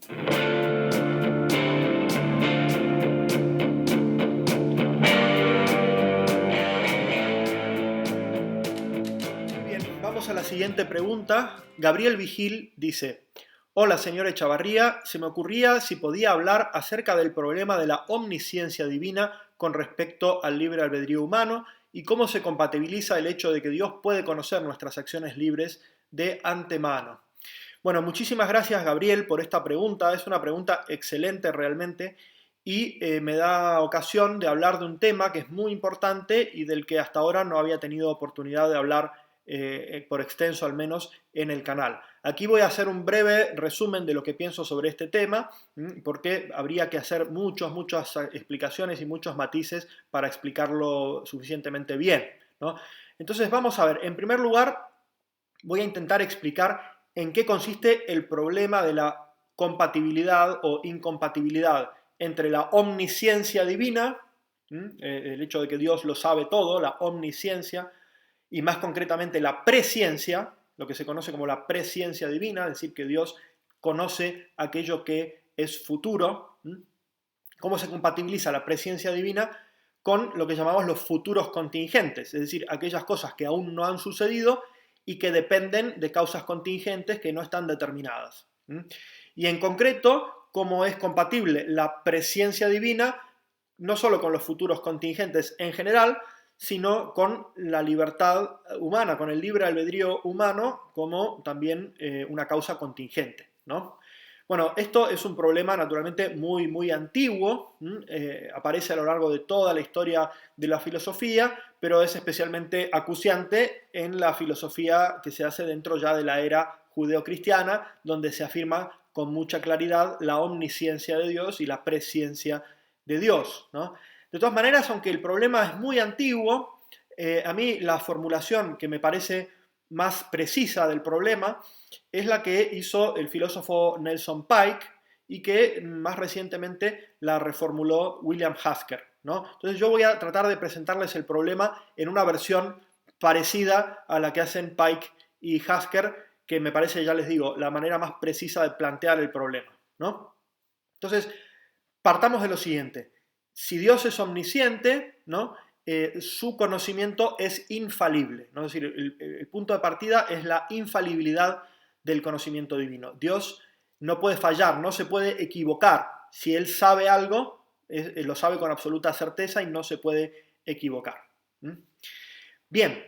Bien, vamos a la siguiente pregunta. Gabriel Vigil dice: Hola, señor Echavarría, se me ocurría si podía hablar acerca del problema de la omnisciencia divina con respecto al libre albedrío humano y cómo se compatibiliza el hecho de que Dios puede conocer nuestras acciones libres de antemano. Bueno, muchísimas gracias, Gabriel, por esta pregunta. Es una pregunta excelente realmente y me da ocasión de hablar de un tema que es muy importante y del que hasta ahora no había tenido oportunidad de hablar por extenso al menos en el canal. Aquí voy a hacer un breve resumen de lo que pienso sobre este tema, porque habría que hacer muchas explicaciones y muchos matices para explicarlo suficientemente bien, ¿no? Entonces vamos a ver, en primer lugar voy a intentar explicar en qué consiste el problema de la compatibilidad o incompatibilidad entre la omnisciencia divina, el hecho de que Dios lo sabe todo, la omnisciencia, y más concretamente la presciencia, lo que se conoce como la presciencia divina, es decir, que Dios conoce aquello que es futuro. ¿Cómo se compatibiliza la presciencia divina con lo que llamamos los futuros contingentes? Es decir, aquellas cosas que aún no han sucedido y que dependen de causas contingentes que no están determinadas. Y en concreto, ¿cómo es compatible la presciencia divina no solo con los futuros contingentes en general, sino con la libertad humana, con el libre albedrío humano como también una causa contingente, ¿no? Bueno, esto es un problema naturalmente muy antiguo, aparece a lo largo de toda la historia de la filosofía, pero es especialmente acuciante en la filosofía que se hace dentro ya de la era judeocristiana, donde se afirma con mucha claridad la omnisciencia de Dios y la presciencia de Dios, ¿no? De todas maneras, aunque el problema es muy antiguo, a mí la formulación que me parece más precisa del problema es la que hizo el filósofo Nelson Pike y que más recientemente la reformuló William Hasker, ¿no? Entonces yo voy a tratar de presentarles el problema en una versión parecida a la que hacen Pike y Hasker, que me parece, ya les digo, la manera más precisa de plantear el problema, ¿no? Entonces, partamos de lo siguiente. Si Dios es omnisciente, ¿no? Su conocimiento es infalible, ¿no? Es decir, el punto de partida es la infalibilidad del conocimiento divino. Dios no puede fallar, no se puede equivocar. Si Él sabe algo, lo sabe con absoluta certeza y no se puede equivocar. Bien,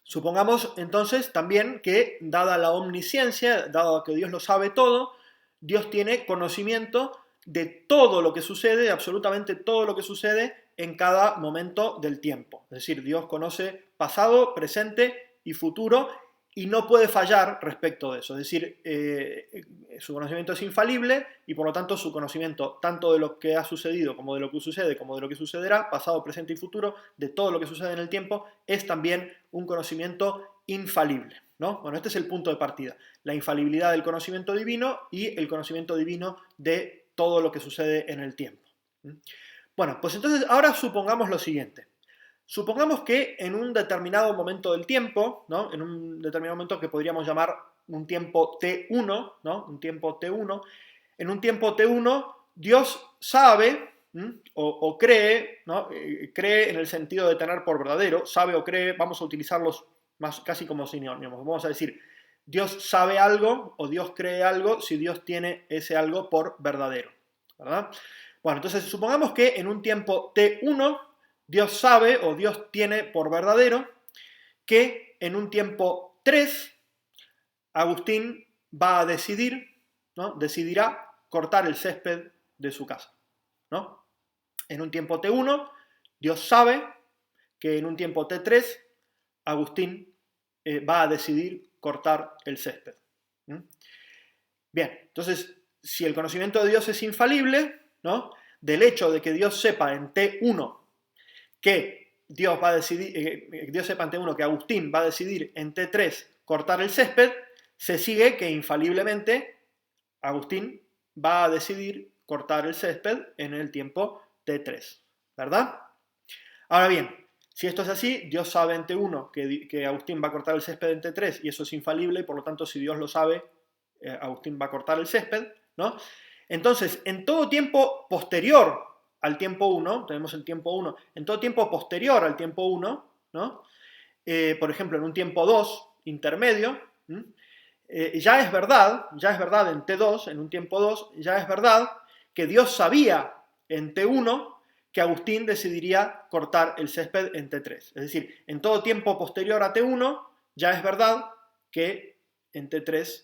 supongamos entonces también que, dada la omnisciencia, dado que Dios lo sabe todo, Dios tiene conocimiento de todo lo que sucede, de absolutamente todo lo que sucede en cada momento del tiempo. Es decir, Dios conoce pasado, presente y futuro y no puede fallar respecto de eso. Es decir, su conocimiento es infalible y por lo tanto su conocimiento tanto de lo que ha sucedido como de lo que sucede, como de lo que sucederá, pasado, presente y futuro, de todo lo que sucede en el tiempo, es también un conocimiento infalible, ¿no? Bueno, este es el punto de partida, la infalibilidad del conocimiento divino y el conocimiento divino de todo lo que sucede en el tiempo. Bueno, pues entonces ahora supongamos lo siguiente. Supongamos que en un determinado momento del tiempo, ¿no? En un determinado momento que podríamos llamar un tiempo T1, ¿no? Un tiempo T1. En un tiempo T1, Dios sabe o cree, ¿no? Cree en el sentido de tener por verdadero, sabe o cree, vamos a utilizarlos más, casi como sinónimos. Vamos a decir, Dios sabe algo o Dios cree algo si Dios tiene ese algo por verdadero, ¿verdad? Bueno, entonces supongamos que en un tiempo T1 Dios sabe o Dios tiene por verdadero que en un tiempo 3 Agustín va a decidir, ¿no? Decidirá cortar el césped de su casa, ¿no? En un tiempo T1 Dios sabe que en un tiempo T3 Agustín va a decidir cortar el césped. Bien, entonces, si el conocimiento de Dios es infalible, ¿no? Del hecho de que Dios sepa en T1 que Dios va a decidir, Dios sepa en T1 que Agustín va a decidir en T3 cortar el césped, se sigue que infaliblemente Agustín va a decidir cortar el césped en el tiempo T3, ¿verdad? Ahora bien, si esto es así, Dios sabe en T1 que Agustín va a cortar el césped en T3 y eso es infalible, y por lo tanto si Dios lo sabe, Agustín va a cortar el césped, ¿no? Entonces, en todo tiempo posterior al tiempo 1, tenemos el tiempo 1, en todo tiempo posterior al tiempo 1, ¿no? Por ejemplo, en un tiempo 2 intermedio, ya es verdad en T2, en un tiempo 2, ya es verdad que Dios sabía en T1 que Agustín decidiría cortar el césped en T3. Es decir, en todo tiempo posterior a T1, ya es verdad que en T3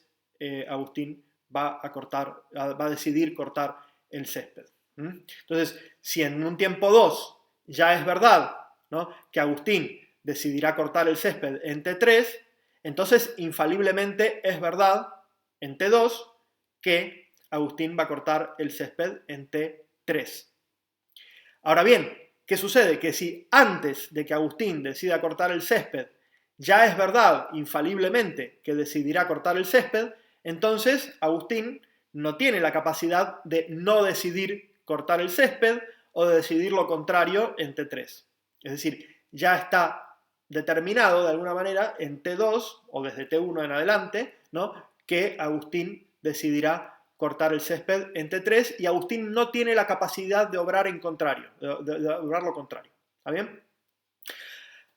Agustín va a decidir cortar el césped. Entonces, si en un tiempo 2 ya es verdad, ¿no?, que Agustín decidirá cortar el césped en T3, entonces infaliblemente es verdad en T2 que Agustín va a cortar el césped en T3. Ahora bien, ¿qué sucede? Que si antes de que Agustín decida cortar el césped ya es verdad infaliblemente que decidirá cortar el césped, entonces Agustín no tiene la capacidad de no decidir cortar el césped o de decidir lo contrario en T3. Es decir, ya está determinado de alguna manera en T2 o desde T1 en adelante, ¿no?, que Agustín decidirá cortar el césped en T3 y Agustín no tiene la capacidad de obrar en contrario, de obrar lo contrario. ¿Está bien?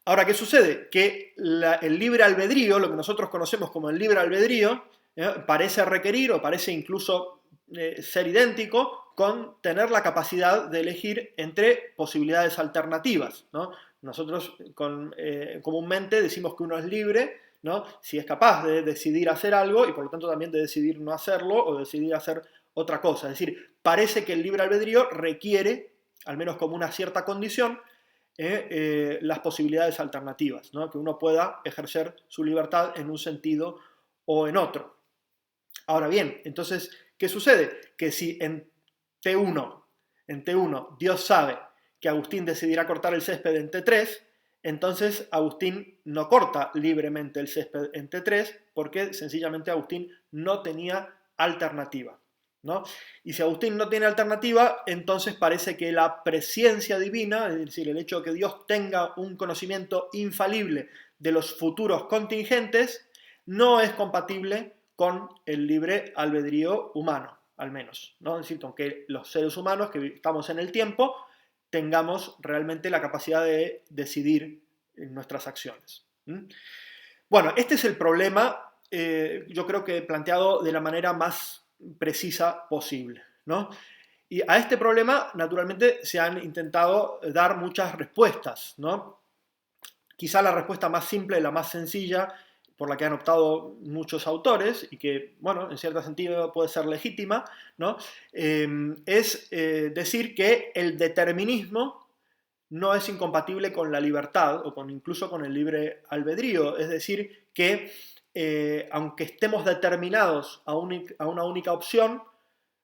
Ahora, ¿qué sucede? Que el libre albedrío, lo que nosotros conocemos como el libre albedrío, parece requerir o parece incluso ser idéntico con tener la capacidad de elegir entre posibilidades alternativas, ¿no? Nosotros comúnmente decimos que uno es libre, ¿no?, si es capaz de decidir hacer algo y por lo tanto también de decidir no hacerlo o decidir hacer otra cosa. Es decir, parece que el libre albedrío requiere, al menos como una cierta condición, las posibilidades alternativas, ¿no?, que uno pueda ejercer su libertad en un sentido o en otro. Ahora bien, entonces, ¿qué sucede? Que si en T1 Dios sabe que Agustín decidirá cortar el césped en T3, entonces Agustín no corta libremente el césped en T3 porque sencillamente Agustín no tenía alternativa, ¿no? Y si Agustín no tiene alternativa, entonces parece que la presciencia divina, es decir, el hecho de que Dios tenga un conocimiento infalible de los futuros contingentes, no es compatible con el libre albedrío humano, al menos, ¿no? Es decir, aunque los seres humanos que estamos en el tiempo tengamos realmente la capacidad de decidir nuestras acciones. Bueno, este es el problema, yo creo que planteado de la manera más precisa posible, ¿no? Y a este problema, naturalmente, se han intentado dar muchas respuestas, ¿no? Quizá la respuesta más simple, la más sencilla, por la que han optado muchos autores y que, bueno, en cierto sentido puede ser legítima, ¿no?, es decir que el determinismo no es incompatible con la libertad o incluso con el libre albedrío. Es decir, que aunque estemos determinados a una única opción,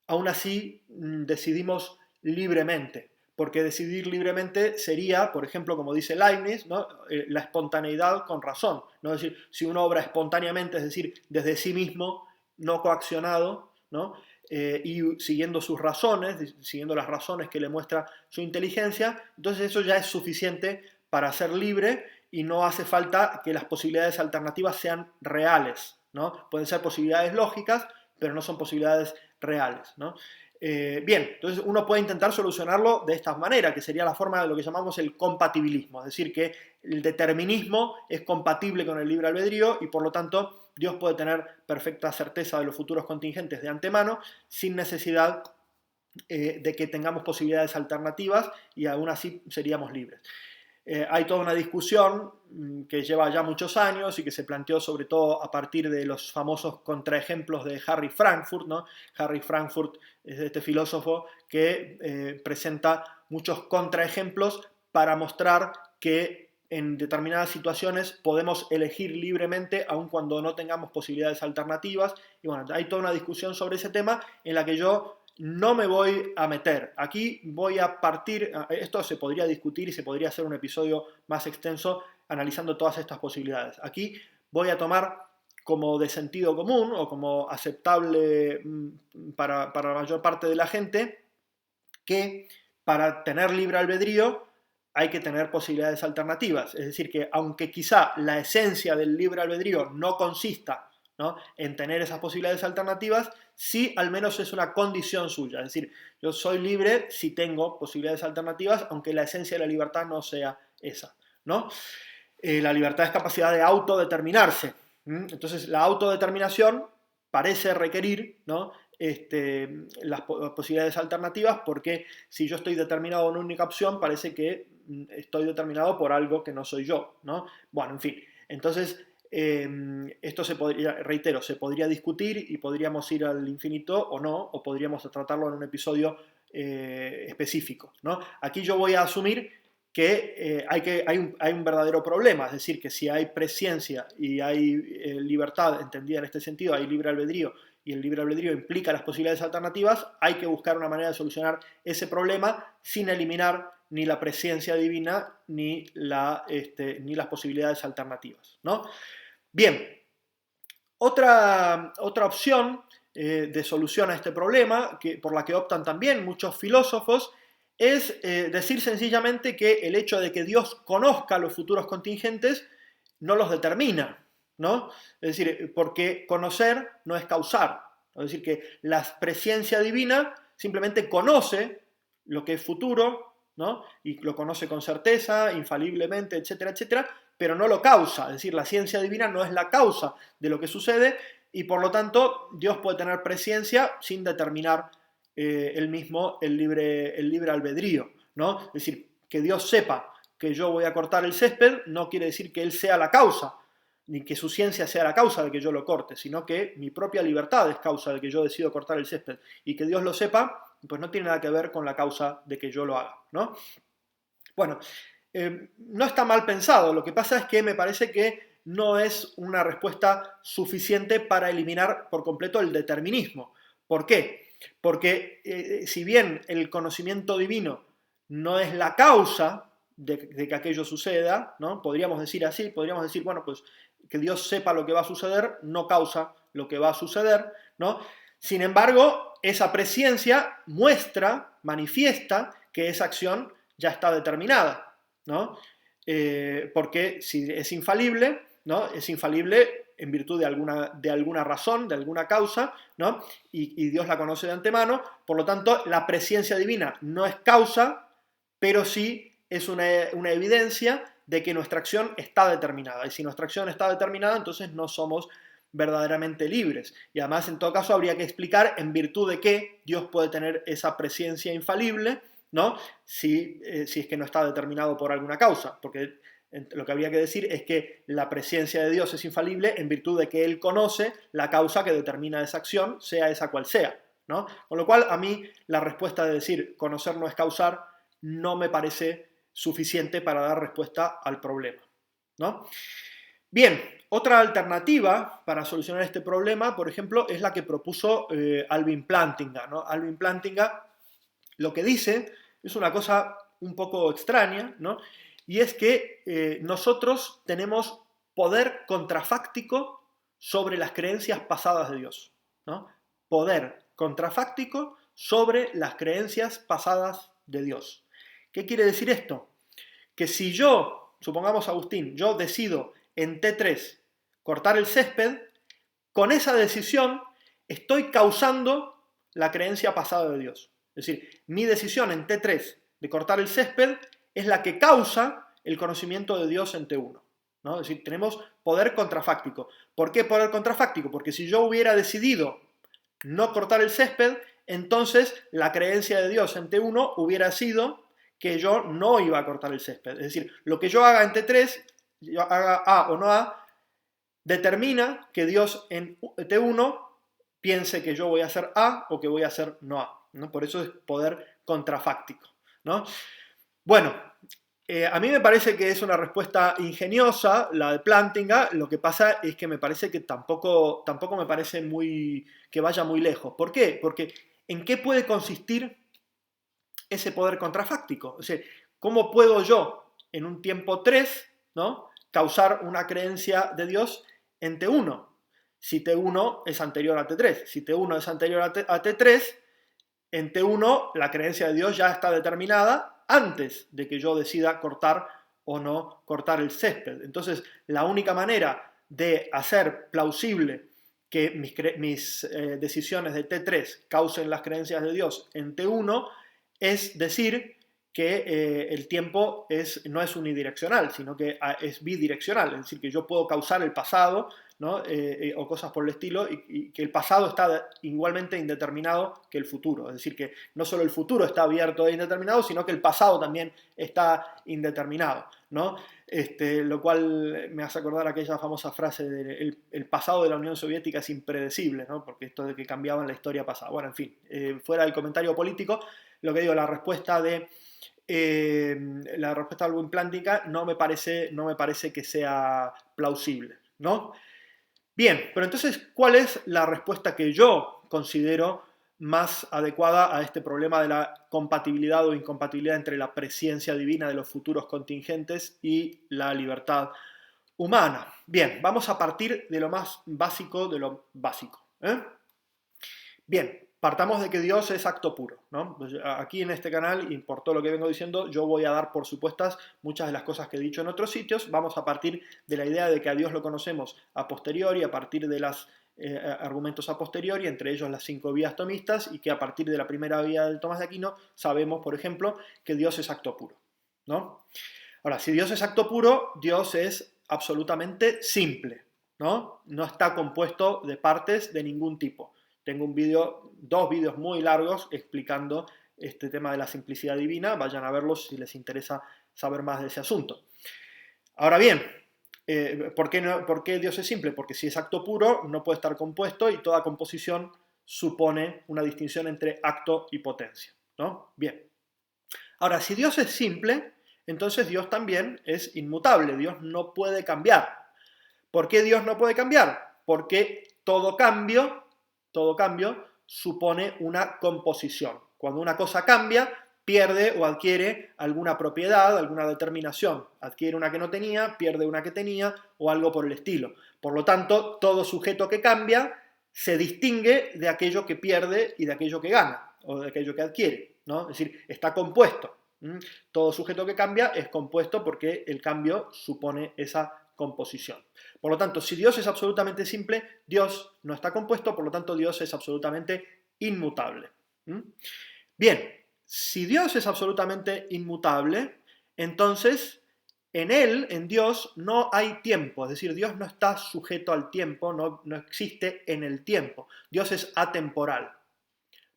aún así decidimos libremente. Porque decidir libremente sería, por ejemplo, como dice Leibniz, ¿no?, la espontaneidad con razón, ¿no? Es decir, si uno obra espontáneamente, es decir, desde sí mismo, no coaccionado, ¿no?, y siguiendo sus razones, siguiendo las razones que le muestra su inteligencia, entonces eso ya es suficiente para ser libre y no hace falta que las posibilidades alternativas sean reales, ¿no? Pueden ser posibilidades lógicas, pero no son posibilidades reales, ¿no? Bien, entonces uno puede intentar solucionarlo de esta manera, que sería la forma de lo que llamamos el compatibilismo, es decir, que el determinismo es compatible con el libre albedrío y por lo tanto Dios puede tener perfecta certeza de los futuros contingentes de antemano sin necesidad de que tengamos posibilidades alternativas y aún así seríamos libres. Hay toda una discusión que lleva ya muchos años y que se planteó sobre todo a partir de los famosos contraejemplos de Harry Frankfurt, ¿no? Harry Frankfurt es este filósofo que presenta muchos contraejemplos para mostrar que en determinadas situaciones podemos elegir libremente aun cuando no tengamos posibilidades alternativas. Y bueno, hay toda una discusión sobre ese tema en la que yo no me voy a meter. Aquí voy a partir, esto se podría discutir y se podría hacer un episodio más extenso analizando todas estas posibilidades. Aquí voy a tomar como de sentido común o como aceptable para la mayor parte de la gente que para tener libre albedrío hay que tener posibilidades alternativas. Es decir, que aunque quizá la esencia del libre albedrío no consista ¿no? En tener esas posibilidades alternativas, si al menos es una condición suya. Es decir, yo soy libre si tengo posibilidades alternativas, aunque la esencia de la libertad no sea esa, ¿no? La libertad es capacidad de autodeterminarse. Entonces, la autodeterminación parece requerir, ¿no? Las posibilidades alternativas, porque si yo estoy determinado en una única opción, parece que estoy determinado por algo que no soy yo, ¿no? Bueno, en fin. Entonces, esto se podría, reitero, se podría discutir y podríamos ir al infinito o no, o podríamos tratarlo en un episodio específico, ¿no? Aquí yo voy a asumir que hay un verdadero problema, es decir, que si hay presciencia y hay libertad, entendida en este sentido, hay libre albedrío, y el libre albedrío implica las posibilidades alternativas, hay que buscar una manera de solucionar ese problema sin eliminar ni la presciencia divina ni las posibilidades alternativas, ¿no? Bien, otra opción de solución a este problema, por la que optan también muchos filósofos, es decir sencillamente que el hecho de que Dios conozca los futuros contingentes no los determina, ¿no? Es decir, porque conocer no es causar. Es decir, que la presciencia divina simplemente conoce lo que es futuro, ¿no? Y lo conoce con certeza, infaliblemente, etcétera, etcétera, pero no lo causa. Es decir, la ciencia divina no es la causa de lo que sucede y por lo tanto Dios puede tener presciencia sin determinar él mismo el libre albedrío, ¿no? Es decir, que Dios sepa que yo voy a cortar el césped no quiere decir que Él sea la causa, ni que su ciencia sea la causa de que yo lo corte, sino que mi propia libertad es causa de que yo decido cortar el césped. Y que Dios lo sepa, pues no tiene nada que ver con la causa de que yo lo haga, ¿no? Bueno, no está mal pensado, lo que pasa es que me parece que no es una respuesta suficiente para eliminar por completo el determinismo. ¿Por qué? Porque si bien el conocimiento divino no es la causa de que aquello suceda, ¿no? Podríamos decir así, podríamos decir, bueno, pues que Dios sepa lo que va a suceder no causa lo que va a suceder, ¿no? Sin embargo, esa presciencia muestra, manifiesta que esa acción ya está determinada, ¿no? Porque si es infalible, ¿no? Es infalible en virtud de alguna razón, de alguna causa, ¿no? Y Dios la conoce de antemano, por lo tanto, la presciencia divina no es causa, pero sí es una evidencia de que nuestra acción está determinada. Y si nuestra acción está determinada, entonces no somos verdaderamente libres. Y además, en todo caso, habría que explicar en virtud de qué Dios puede tener esa presciencia infalible, ¿no? Si es que no está determinado por alguna causa, porque lo que habría que decir es que la presciencia de Dios es infalible en virtud de que Él conoce la causa que determina esa acción, sea esa cual sea, ¿no? Con lo cual, a mí la respuesta de decir conocer no es causar no me parece suficiente para dar respuesta al problema, ¿no? Bien, otra alternativa para solucionar este problema, por ejemplo, es la que propuso Alvin Plantinga, ¿no? Alvin Plantinga lo que dice es una cosa un poco extraña, ¿no? Y es que nosotros tenemos poder contrafáctico sobre las creencias pasadas de Dios, ¿no? Poder contrafáctico sobre las creencias pasadas de Dios. ¿Qué quiere decir esto? Que si yo, supongamos Agustín, yo decido en T3 cortar el césped, con esa decisión estoy causando la creencia pasada de Dios. Es decir, mi decisión en T3 de cortar el césped es la que causa el conocimiento de Dios en T1, ¿no? Es decir, tenemos poder contrafáctico. ¿Por qué poder contrafáctico? Porque si yo hubiera decidido no cortar el césped, entonces la creencia de Dios en T1 hubiera sido que yo no iba a cortar el césped. Es decir, lo que yo haga en T3, yo haga A o no A, determina que Dios en T1 piense que yo voy a hacer A o que voy a hacer no A, ¿no? Por eso es poder contrafáctico, ¿no? Bueno, a mí me parece que es una respuesta ingeniosa la de Plantinga, lo que pasa es que me parece que tampoco me parece que vaya muy lejos. ¿Por qué? Porque ¿en qué puede consistir ese poder contrafáctico? O sea, ¿cómo puedo yo en un tiempo 3, ¿no?, causar una creencia de Dios en T1? Si T1 es anterior a T3. Si T1 es anterior a T3, en T1 la creencia de Dios ya está determinada antes de que yo decida cortar o no cortar el césped. Entonces, la única manera de hacer plausible que mis decisiones de T3 causen las creencias de Dios en T1, es decir que el tiempo no es unidireccional, sino que es bidireccional, es decir, que yo puedo causar el pasado, ¿no? O cosas por el estilo, y que el pasado está igualmente indeterminado que el futuro, es decir, que no solo el futuro está abierto e indeterminado, sino que el pasado también está indeterminado, ¿no? Lo cual me hace acordar aquella famosa frase de el pasado de la Unión Soviética es impredecible, ¿no? Porque esto de que cambiaban la historia pasada. Bueno, en fin, fuera del comentario político, lo que digo, la respuesta algo-implántica no me parece que sea plausible, ¿no? Bien, pero entonces, ¿cuál es la respuesta que yo considero más adecuada a este problema de la compatibilidad o incompatibilidad entre la presciencia divina de los futuros contingentes y la libertad humana? Bien, vamos a partir de lo más básico de lo básico, ¿eh? Bien, partamos de que Dios es acto puro, ¿no? Pues aquí en este canal, y por todo lo que vengo diciendo, yo voy a dar por supuestas muchas de las cosas que he dicho en otros sitios. Vamos a partir de la idea de que a Dios lo conocemos a posteriori, a partir de los argumentos a posteriori, entre ellos las 5 vías tomistas, y que a partir de la primera vía de Tomás de Aquino sabemos, por ejemplo, que Dios es acto puro, ¿no? Ahora, si Dios es acto puro, Dios es absolutamente simple, ¿no? No está compuesto de partes de ningún tipo. Tengo dos vídeos muy largos explicando este tema de la simplicidad divina. Vayan a verlos si les interesa saber más de ese asunto. Ahora bien, ¿por qué Dios es simple? Porque si es acto puro, no puede estar compuesto y toda composición supone una distinción entre acto y potencia, ¿no? Bien. Ahora, si Dios es simple, entonces Dios también es inmutable. Dios no puede cambiar. ¿Por qué Dios no puede cambiar? Porque todo cambio supone una composición. Cuando una cosa cambia, pierde o adquiere alguna propiedad, alguna determinación. Adquiere una que no tenía, pierde una que tenía o algo por el estilo. Por lo tanto, todo sujeto que cambia se distingue de aquello que pierde y de aquello que gana o de aquello que adquiere, ¿no? Es decir, está compuesto. Todo sujeto que cambia es compuesto porque el cambio supone esa composición. Por lo tanto, si Dios es absolutamente simple, Dios no está compuesto, por lo tanto Dios es absolutamente inmutable. Bien, si Dios es absolutamente inmutable, entonces en Él, en Dios, no hay tiempo, es decir, Dios no está sujeto al tiempo, no existe en el tiempo. Dios es atemporal.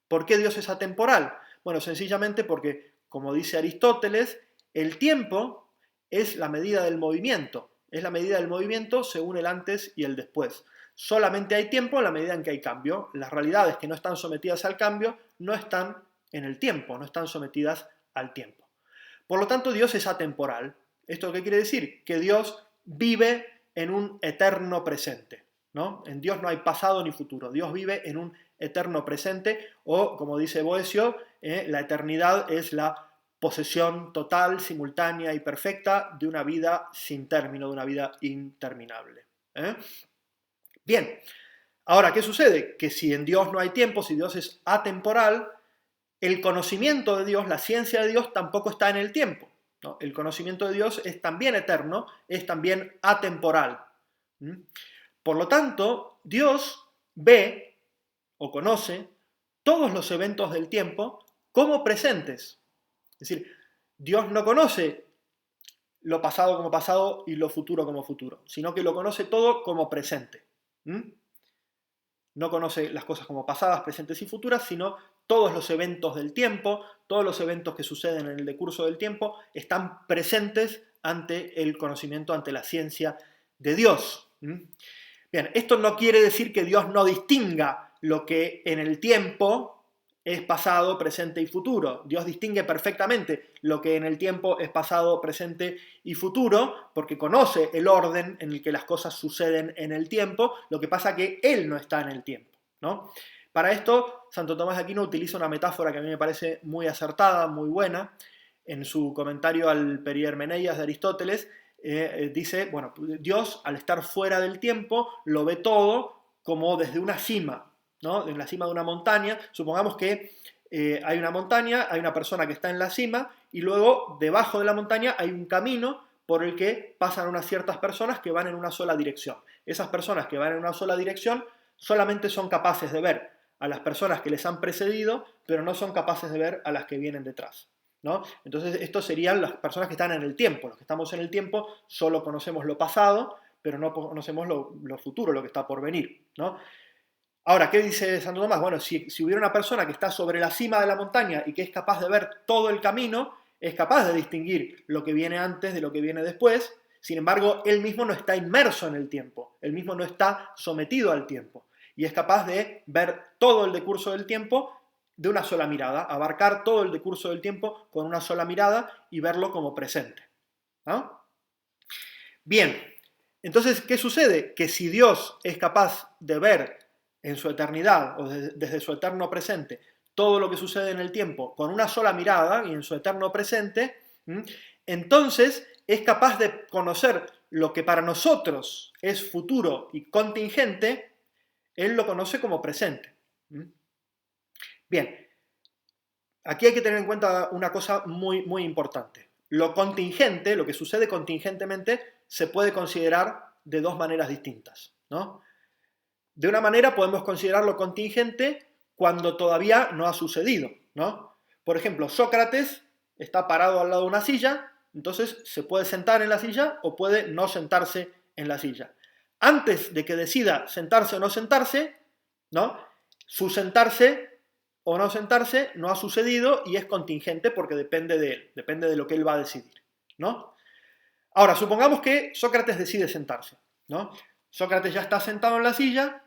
¿Por qué Dios es atemporal? Bueno, sencillamente porque, como dice Aristóteles, el tiempo es la medida del movimiento. Es la medida del movimiento según el antes y el después. Solamente hay tiempo en la medida en que hay cambio. Las realidades que no están sometidas al cambio no están en el tiempo, no están sometidas al tiempo. Por lo tanto, Dios es atemporal. ¿Esto qué quiere decir? Que Dios vive en un eterno presente, ¿no? En Dios no hay pasado ni futuro. Dios vive en un eterno presente, o como dice Boecio, la eternidad es la posesión total, simultánea y perfecta de una vida sin término, de una vida interminable. Bien, ahora, ¿qué sucede? Que si en Dios no hay tiempo, si Dios es atemporal, el conocimiento de Dios, la ciencia de Dios tampoco está en el tiempo, ¿no? El conocimiento de Dios es también eterno, es también atemporal. Por lo tanto, Dios ve o conoce todos los eventos del tiempo como presentes. Es decir, Dios no conoce lo pasado como pasado y lo futuro como futuro, sino que lo conoce todo como presente. No conoce las cosas como pasadas, presentes y futuras, sino todos los eventos del tiempo, todos los eventos que suceden en el decurso del tiempo están presentes ante el conocimiento, ante la ciencia de Dios. Bien, esto no quiere decir que Dios no distinga lo que en el tiempo es pasado, presente y futuro. Dios distingue perfectamente lo que en el tiempo es pasado, presente y futuro, porque conoce el orden en el que las cosas suceden en el tiempo, lo que pasa que Él no está en el tiempo, ¿no? Para esto, Santo Tomás de Aquino utiliza una metáfora que a mí me parece muy acertada, muy buena. En su comentario al Perihermeneias de Aristóteles, dice, bueno, Dios al estar fuera del tiempo lo ve todo como desde una cima, ¿no? En la cima de una montaña. Supongamos que hay una montaña, hay una persona que está en la cima y luego debajo de la montaña hay un camino por el que pasan unas ciertas personas que van en una sola dirección. Esas personas que van en una sola dirección solamente son capaces de ver a las personas que les han precedido, pero no son capaces de ver a las que vienen detrás, ¿no? Entonces, estos serían las personas que están en el tiempo. Los que estamos en el tiempo solo conocemos lo pasado, pero no conocemos lo futuro, lo que está por venir, ¿no? Ahora, ¿qué dice Santo Tomás? Bueno, si hubiera una persona que está sobre la cima de la montaña y que es capaz de ver todo el camino, es capaz de distinguir lo que viene antes de lo que viene después. Sin embargo, él mismo no está inmerso en el tiempo, él mismo no está sometido al tiempo y es capaz de ver todo el decurso del tiempo de una sola mirada, abarcar todo el decurso del tiempo con una sola mirada y verlo como presente, ¿no? Bien, entonces, ¿qué sucede? Que si Dios es capaz de ver en su eternidad o desde su eterno presente todo lo que sucede en el tiempo con una sola mirada y en su eterno presente, entonces es capaz de conocer lo que para nosotros es futuro y contingente, él lo conoce como presente. Bien, aquí hay que tener en cuenta una cosa muy, muy importante. Lo contingente, lo que sucede contingentemente, se puede considerar de dos maneras distintas, ¿no? De una manera podemos considerarlo contingente cuando todavía no ha sucedido, ¿no? Por ejemplo, Sócrates está parado al lado de una silla, entonces se puede sentar en la silla o puede no sentarse en la silla. Antes de que decida sentarse o no sentarse, ¿no? Su sentarse o no sentarse no ha sucedido y es contingente porque depende de él, depende de lo que él va a decidir, ¿no? Ahora, supongamos que Sócrates decide sentarse, ¿no? Sócrates ya está sentado en la silla.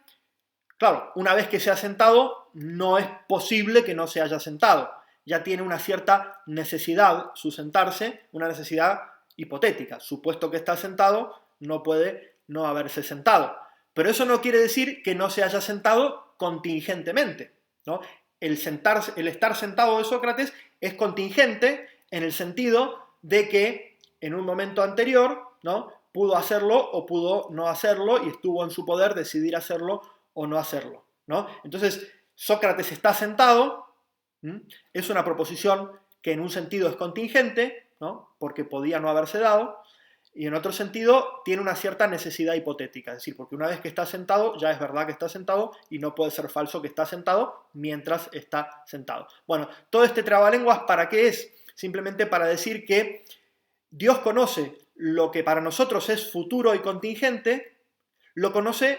Claro, una vez que se ha sentado, no es posible que no se haya sentado. Ya tiene una cierta necesidad su sentarse, una necesidad hipotética. Supuesto que está sentado, no puede no haberse sentado. Pero eso no quiere decir que no se haya sentado contingentemente, ¿no? El estar sentado de Sócrates es contingente en el sentido de que en un momento anterior, ¿no?, pudo hacerlo o pudo no hacerlo y estuvo en su poder decidir hacerlo o no hacerlo, ¿no? Entonces, Sócrates está sentado, es una proposición que en un sentido es contingente, ¿no?, porque podía no haberse dado, y en otro sentido tiene una cierta necesidad hipotética, es decir, porque una vez que está sentado, ya es verdad que está sentado y no puede ser falso que está sentado mientras está sentado. Bueno, todo este trabalenguas, ¿para qué es? Simplemente para decir que Dios conoce lo que para nosotros es futuro y contingente, lo conoce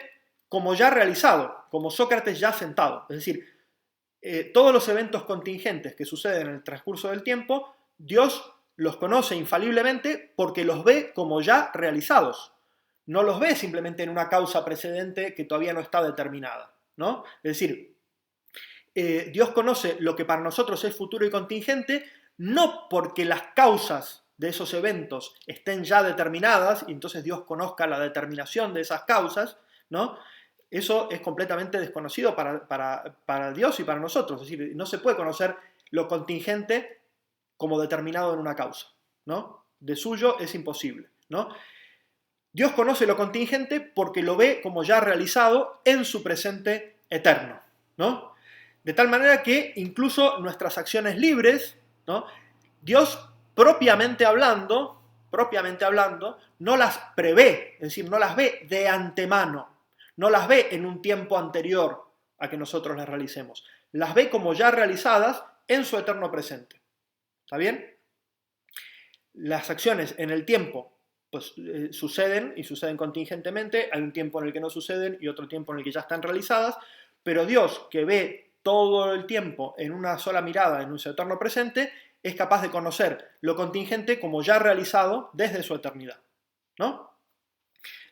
como ya realizado, como Sócrates ya sentado. Es decir, todos los eventos contingentes que suceden en el transcurso del tiempo, Dios los conoce infaliblemente porque los ve como ya realizados. No los ve simplemente en una causa precedente que todavía no está determinada, ¿no? Es decir, Dios conoce lo que para nosotros es futuro y contingente, no porque las causas de esos eventos estén ya determinadas y entonces Dios conozca la determinación de esas causas, ¿no? Eso es completamente desconocido para Dios y para nosotros. Es decir, no se puede conocer lo contingente como determinado en una causa, ¿no? De suyo es imposible, ¿no? Dios conoce lo contingente porque lo ve como ya realizado en su presente eterno, ¿no? De tal manera que incluso nuestras acciones libres, ¿no?, Dios propiamente hablando, no las prevé, es decir, no las ve de antemano, no las ve en un tiempo anterior a que nosotros las realicemos. Las ve como ya realizadas en su eterno presente. ¿Está bien? Las acciones en el tiempo pues suceden y suceden contingentemente. Hay un tiempo en el que no suceden y otro tiempo en el que ya están realizadas. Pero Dios, que ve todo el tiempo en una sola mirada, en un eterno presente, es capaz de conocer lo contingente como ya realizado desde su eternidad, ¿no?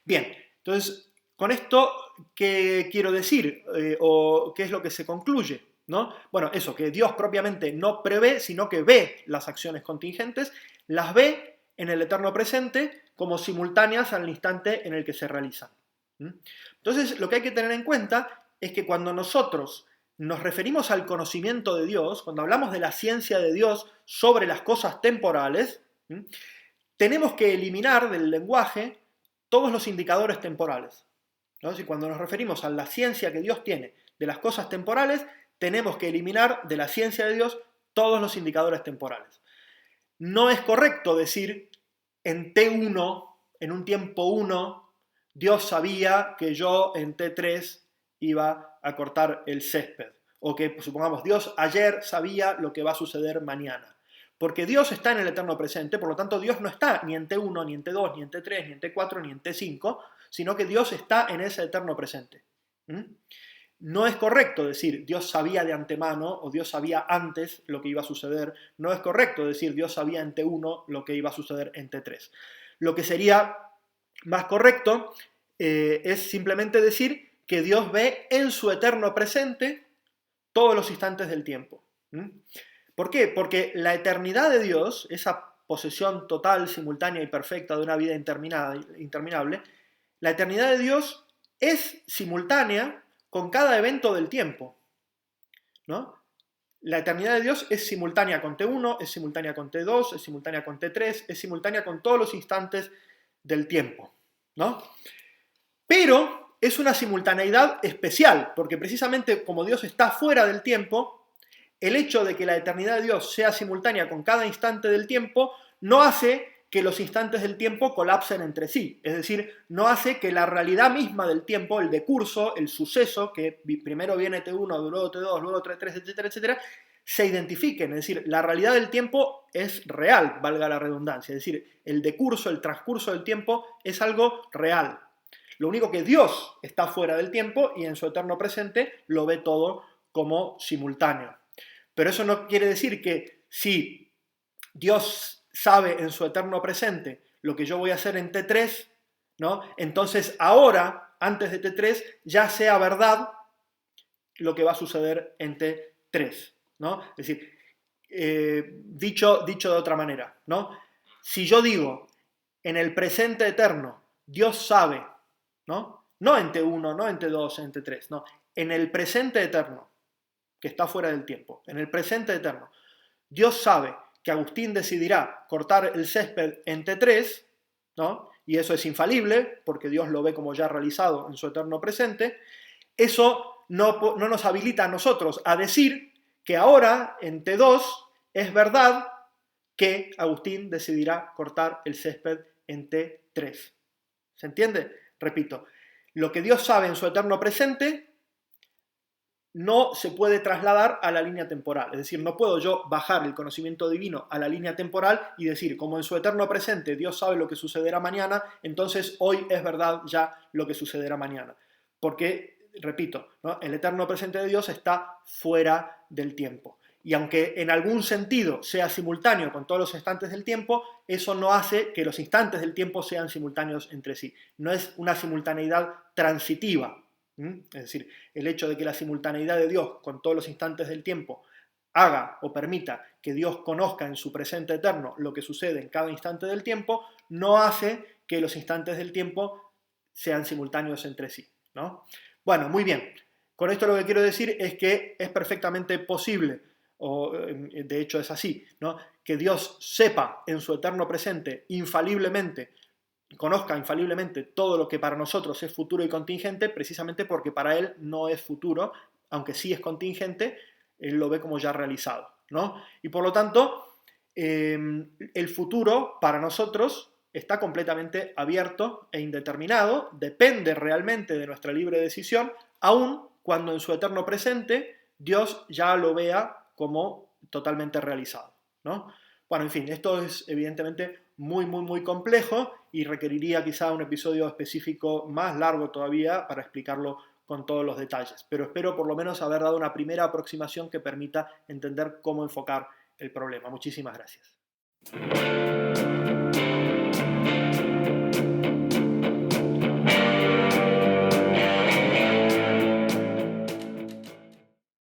Bien, entonces, con esto, ¿qué quiero decir? ¿O qué es lo que se concluye? ¿No? Bueno, eso, que Dios propiamente no prevé, sino que ve las acciones contingentes, las ve en el eterno presente como simultáneas al instante en el que se realizan. Entonces, lo que hay que tener en cuenta es que cuando nosotros nos referimos al conocimiento de Dios, cuando hablamos de la ciencia de Dios sobre las cosas temporales, tenemos que eliminar del lenguaje todos los indicadores temporales, ¿no? Si cuando nos referimos a la ciencia que Dios tiene de las cosas temporales, tenemos que eliminar de la ciencia de Dios todos los indicadores temporales. No es correcto decir en T1, en un tiempo 1, Dios sabía que yo en T3 iba a cortar el césped. O que, supongamos, Dios ayer sabía lo que va a suceder mañana. Porque Dios está en el eterno presente, por lo tanto Dios no está ni en T1, ni en T2, ni en T3, ni en T4, ni en T5, sino que Dios está en ese eterno presente. No es correcto decir Dios sabía de antemano o Dios sabía antes lo que iba a suceder. No es correcto decir Dios sabía en T1 lo que iba a suceder en T3. Lo que sería más correcto es simplemente decir que Dios ve en su eterno presente todos los instantes del tiempo. ¿Por qué? Porque la eternidad de Dios, esa posesión total, simultánea y perfecta de una vida interminable, la eternidad de Dios es simultánea con cada evento del tiempo, ¿no? La eternidad de Dios es simultánea con T1, es simultánea con T2, es simultánea con T3, es simultánea con todos los instantes del tiempo, ¿no? Pero es una simultaneidad especial, porque precisamente como Dios está fuera del tiempo, el hecho de que la eternidad de Dios sea simultánea con cada instante del tiempo no hace que los instantes del tiempo colapsen entre sí. Es decir, no hace que la realidad misma del tiempo, el decurso, el suceso, que primero viene T1, luego T2, luego T3, etcétera, etcétera, se identifiquen. Es decir, la realidad del tiempo es real, valga la redundancia. Es decir, el decurso, el transcurso del tiempo es algo real. Lo único que Dios está fuera del tiempo y en su eterno presente lo ve todo como simultáneo. Pero eso no quiere decir que si Dios sabe en su eterno presente lo que yo voy a hacer en T3, ¿no? Entonces ahora, antes de T3, ya sea verdad lo que va a suceder en T3, ¿no? Es decir, dicho de otra manera, ¿no? Si yo digo en el presente eterno, Dios sabe, ¿no? No en T1, no en T2, en T3, no, en el presente eterno, que está fuera del tiempo, en el presente eterno, Dios sabe que Agustín decidirá cortar el césped en T3, ¿no? Y eso es infalible, porque Dios lo ve como ya realizado en su eterno presente. Eso no nos habilita a nosotros a decir que ahora, en T2, es verdad que Agustín decidirá cortar el césped en T3. ¿Se entiende? Repito, lo que Dios sabe en su eterno presente no se puede trasladar a la línea temporal. Es decir, no puedo yo bajar el conocimiento divino a la línea temporal y decir, como en su eterno presente Dios sabe lo que sucederá mañana, entonces hoy es verdad ya lo que sucederá mañana. Porque, repito, ¿no? El eterno presente de Dios está fuera del tiempo. Y aunque en algún sentido sea simultáneo con todos los instantes del tiempo, eso no hace que los instantes del tiempo sean simultáneos entre sí. No es una simultaneidad transitiva. Es decir, el hecho de que la simultaneidad de Dios con todos los instantes del tiempo haga o permita que Dios conozca en su presente eterno lo que sucede en cada instante del tiempo, no hace que los instantes del tiempo sean simultáneos entre sí, ¿no? Bueno, muy bien. Con esto lo que quiero decir es que es perfectamente posible, o de hecho es así, ¿no? Que Dios sepa en su eterno presente infaliblemente, conozca infaliblemente todo lo que para nosotros es futuro y contingente, precisamente porque para Él no es futuro, aunque sí es contingente, Él lo ve como ya realizado, ¿no? Y por lo tanto, el futuro para nosotros está completamente abierto e indeterminado, depende realmente de nuestra libre decisión, aun cuando en su eterno presente Dios ya lo vea como totalmente realizado, ¿no? Bueno, en fin, esto es evidentemente muy complejo y requeriría quizá un episodio específico más largo todavía para explicarlo con todos los detalles. Pero espero por lo menos haber dado una primera aproximación que permita entender cómo enfocar el problema. Muchísimas gracias.